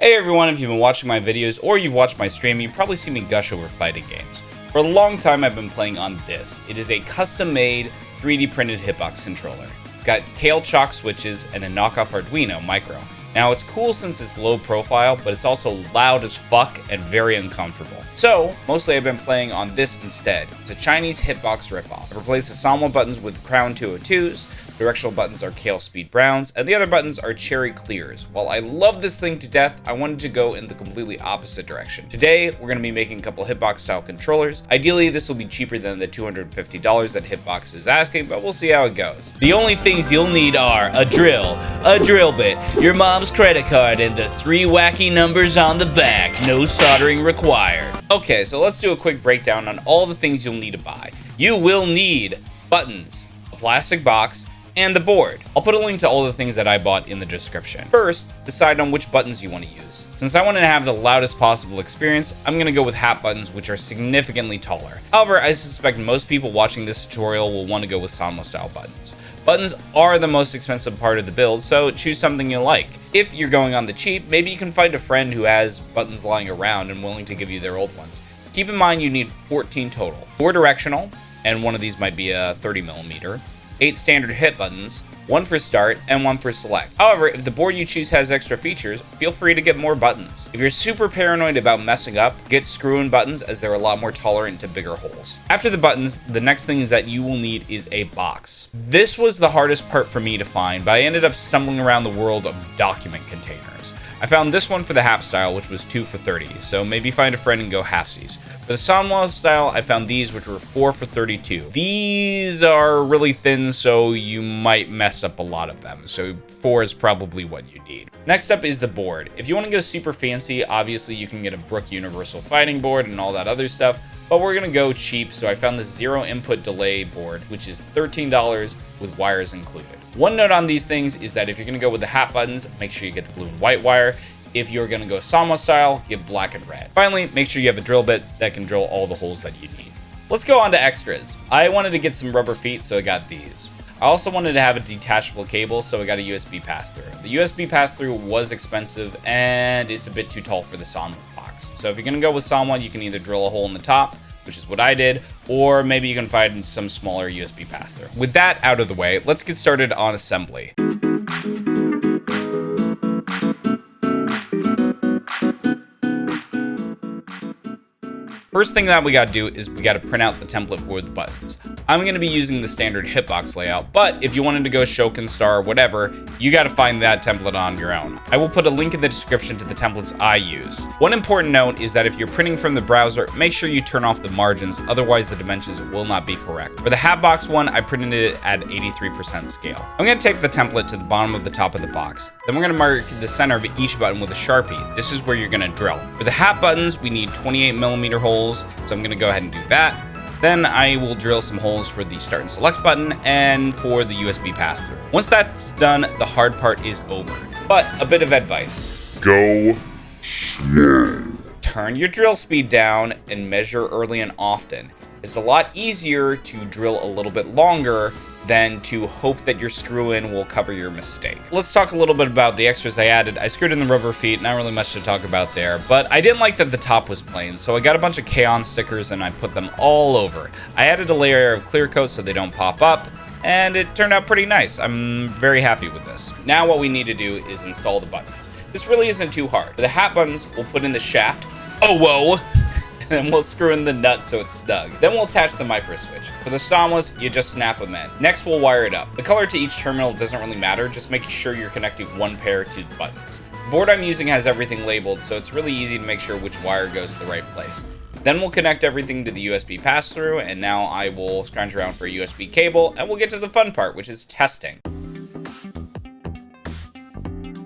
Hey everyone, if you've been watching my videos or you've watched my stream, you've probably seen me gush over fighting games. For a long time I've been playing on this. It is a custom-made 3D printed hitbox controller. It's got Kale chalk switches and a knockoff Arduino micro. Now it's cool since it's low profile, but it's also loud as fuck and very uncomfortable. So, mostly I've been playing on this instead. It's a Chinese hitbox ripoff. I've replaced the sanwa buttons with Crown 202s, directional buttons are Kale Speed Browns, and the other buttons are Cherry Clears. While I love this thing to death, I wanted to go in the completely opposite direction. Today, we're going to be making a couple hitbox style controllers. Ideally, this will be cheaper than the $250 that Hitbox is asking, but we'll see how it goes. The only things you'll need are a drill bit, your mom's credit card, and the 3 wacky numbers on the back. No soldering required. Okay, so let's do a quick breakdown on all the things you'll need to buy. You will need buttons, a plastic box, and the board. I'll put a link to all the things that I bought in the description. First, decide on which buttons you want to use. Since I want to have the loudest possible experience, I'm going to go with happ buttons, which are significantly taller. However, I suspect most people watching this tutorial will want to go with sanwa style buttons. Buttons are the most expensive part of the build, so choose something you like. If you're going on the cheap, maybe you can find a friend who has buttons lying around and willing to give you their old ones. Keep in mind you need 14 total. 4 directional, and one of these might be a 30mm. 8 standard hit buttons, 1 for start, and 1 for select. However, if the board you choose has extra features, feel free to get more buttons. If you're super paranoid about messing up, get screw-in buttons as they're a lot more tolerant to bigger holes. After the buttons, the next thing that you will need is a box. This was the hardest part for me to find, but I ended up stumbling around the world of document containers. I found this one for the happ style, which was 2 for 30, so maybe find a friend and go halfsies. For the sanwa style, I found these, which were 4 for 32. These are really thin, so you might mess up a lot of them, so 4 is probably what you need. Next up is the board. If you want to go super fancy, obviously you can get a Brook Universal Fighting board and all that other stuff, but we're going to go cheap, so I found the zero input delay board, which is $13 with wires included. One note on these things is that if you're going to go with the happ buttons, make sure you get the blue and white wire. If you're going to go sanwa style, give black and red. Finally, make sure you have a drill bit that can drill all the holes that you need. Let's go on to extras. I wanted to get some rubber feet, so I got these. I also wanted to have a detachable cable, so I got a USB pass-through. The USB pass-through was expensive, and it's a bit too tall for the sanwa box. So if you're going to go with sanwa, you can either drill a hole in the top, which is what I did, or maybe you can find some smaller USB pass-through. With that out of the way, let's get started on assembly. First thing that we gotta do is we gotta print out the template for the buttons. I'm gonna be using the standard hitbox layout, but if you wanted to go Shokin Star or whatever, you gotta find that template on your own. I will put a link in the description to the templates I used. One important note is that if you're printing from the browser, make sure you turn off the margins, otherwise the dimensions will not be correct. For the hatbox one, I printed it at 83% scale. I'm gonna tape the template to the bottom of the top of the box. Then we're gonna mark the center of each button with a Sharpie. This is where you're gonna drill. For the happ buttons, we need 28mm holes, so I'm going to go ahead and do that. Then I will drill some holes for the start and select button and for the USB pass-through. Once that's done, the hard part is over. But a bit of advice. Go slow. Turn your drill speed down and measure early and often. It's a lot easier to drill a little bit longer than to hope that your screw-in will cover your mistake. Let's talk a little bit about the extras I added. I screwed in the rubber feet, not really much to talk about there, but I didn't like that the top was plain, so I got a bunch of K-On stickers and I put them all over. I added a layer of clear coat so they don't pop up, and it turned out pretty nice. I'm very happy with this. Now what we need to do is install the buttons. This really isn't too hard. For the happ buttons, we'll put in the shaft. Oh, whoa! And then we'll screw in the nut so it's snug. Then we'll attach the micro switch. For the sanwas, you just snap them in. Next, we'll wire it up. The color to each terminal doesn't really matter, just making sure you're connecting one pair to the buttons. The board I'm using has everything labeled, so it's really easy to make sure which wire goes to the right place. Then we'll connect everything to the USB pass-through, and now I will scrounge around for a USB cable, and we'll get to the fun part, which is testing.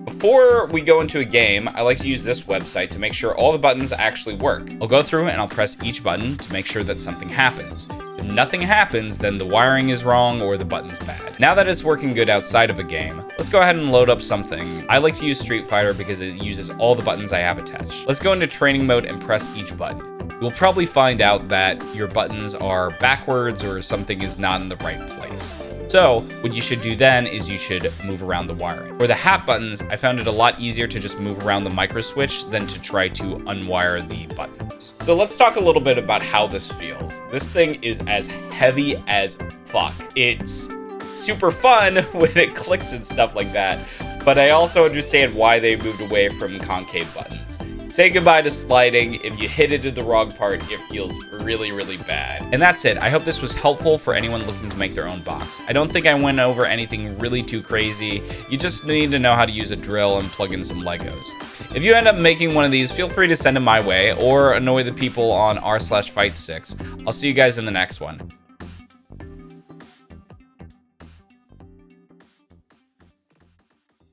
Before we go into a game, I like to use this website to make sure all the buttons actually work. I'll go through and I'll press each button to make sure that something happens. If nothing happens, then the wiring is wrong or the button's bad. Now that it's working good outside of a game, let's go ahead and load up something. I like to use Street Fighter because it uses all the buttons I have attached. Let's go into training mode and press each button. you'll probably find out that your buttons are backwards or something is not in the right place. So what you should do then is you should move around the wiring. For the happ buttons, I found it a lot easier to just move around the micro switch than to try to unwire the buttons. So let's talk a little bit about how this feels. This thing is as heavy as fuck. It's super fun when it clicks and stuff like that, but I also understand why they moved away from concave buttons. Say goodbye to sliding. If you hit it in the wrong part, it feels really, really bad. And that's it. I hope this was helpful for anyone looking to make their own box. I don't think I went over anything really too crazy. You just need to know how to use a drill and plug in some Legos. If you end up making one of these, feel free to send them my way or annoy the people on r/Fightsticks. I'll see you guys in the next one.